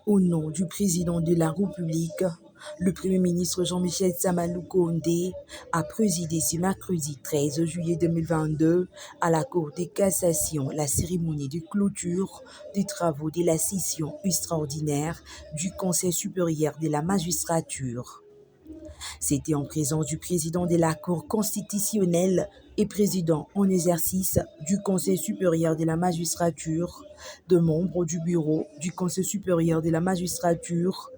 Au nom du président de la République, le Premier ministre Jean-Michel Samalou Condé a présidé ce mercredi 13 juillet 2022 à la Cour de cassation la cérémonie de clôture des travaux de la session extraordinaire du Conseil supérieur de la magistrature. C'était en présence du président de la Cour constitutionnelle et président en exercice du Conseil supérieur de la magistrature, de membres du bureau du Conseil supérieur de la magistrature,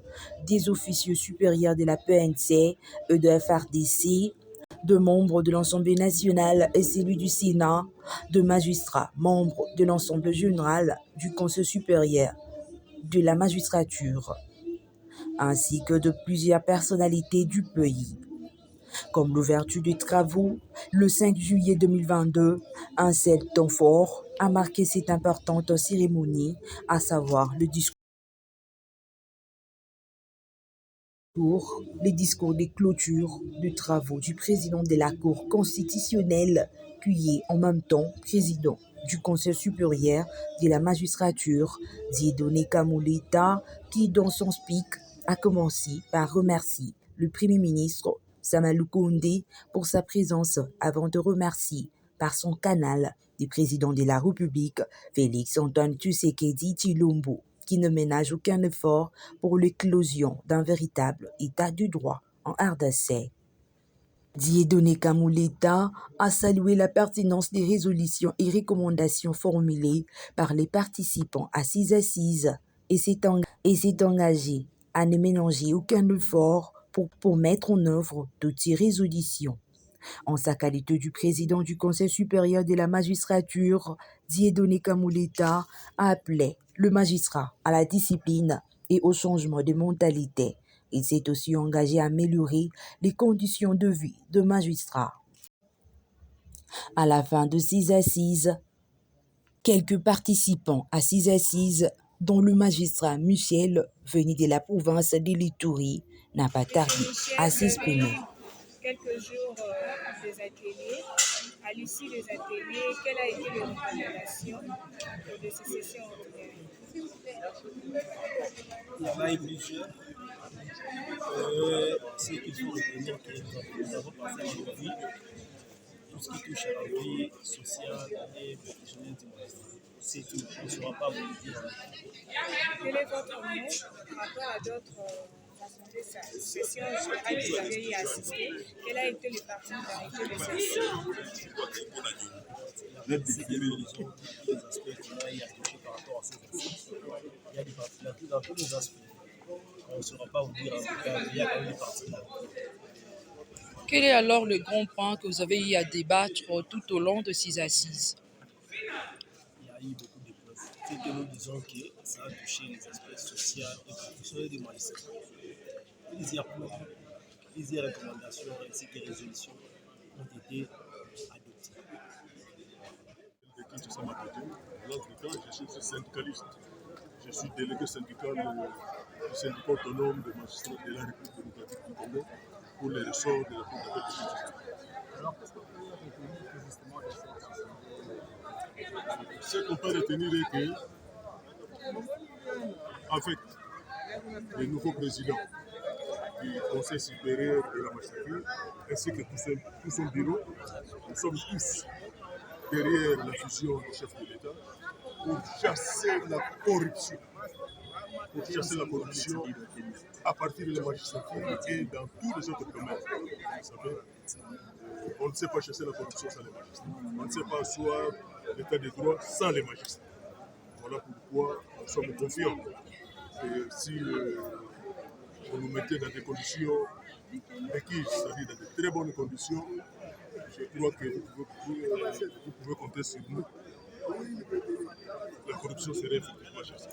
des officiers supérieurs de la PNC et de FRDC, de membres de l'Assemblée nationale et celui du Sénat, de magistrats, membres de l'Assemblée générale du Conseil supérieur de la magistrature, ainsi que de plusieurs personnalités du pays. Comme l'ouverture des travaux, le 5 juillet 2022, un seul temps fort a marqué cette importante cérémonie, à savoir le discours de clôture des travaux du président de la Cour constitutionnelle, qui est en même temps président du Conseil supérieur de la magistrature, Dieudonné Kamoleta, qui dans son speak a commencé par remercier le Premier ministre Samalou Condé pour sa présence avant de remercier par son canal le président de la République, Félix-Antoine Tshisekedi Tshilombo, qui ne ménage aucun effort pour l'éclosion d'un véritable état du droit en RDC. Dieudonné Kamoleta a salué la pertinence des résolutions et recommandations formulées par les participants à ces assises et s'est engagé à ne ménager aucun effort pour mettre en œuvre toutes ces résolutions. En sa qualité de président du Conseil supérieur de la magistrature, Dieudonné Kamoleta a appelé le magistrat à la discipline et au changement de mentalité. Il s'est aussi engagé à améliorer les conditions de vie de magistrats. À la fin de ces assises, quelques participants à ces assises, dont le magistrat Michel, venu de la province de l'Ituri, n'a pas tardé à s'exprimer. Quelques jours des ateliers. À l'issue des ateliers, quelle a été les recommandations de ces sessions ordinaires? Il y en a eu plusieurs. Ce qu'il faut retenir, que nous avons passé à nos vies, tout ce qui touche à la vie sociale et professionnelle du magistrat. C'est tout. On ne saura pas vous dire. Quel est votre mot par rapport à d'autres sessions générales que vous avez y assisté? Quelle a été le particularité de celle-ci? Il y a des aspects qu'on a y touché par rapport à ces assises. Il y a des particularités dans tous les aspects. On ne saura pas vous dire en tout cas, il y a quand même des particularités. Quel est alors le grand point que vous avez eu à débattre tout au long de ces assises? Il y a eu beaucoup de points. C'est que nous disons que ça a touché les aspects sociaux et professionnels des magistrats. Plusieurs recommandations ainsi que résolutions ont été adoptées. Je suis syndicaliste. Je suis délégué syndical du syndicat autonome des magistrats de la République démocratique du Congo pour les ressorts de la Cour d'appel de justice. Alors, qu'est-ce qu'on peut retenir justement de cette assemblée? Ce qu'on peut retenir est que, en fait, le nouveau président du Conseil supérieur de la magistrature, ainsi que tout son bureau, nous sommes tous derrière la fusion du chef de l'État pour chasser la corruption. À partir de la magistrature et dans tous les autres domaines. Vous savez, on ne sait pas chasser la corruption sans les magistrats. On ne sait pas asseoir l'état des droits sans les magistrats. Voilà pourquoi nous sommes confiants. Et si on nous mettait dans des conditions requises, c'est-à-dire dans de très bonnes conditions, je crois que vous pouvez compter sur nous. La corruption serait effectivement chassée.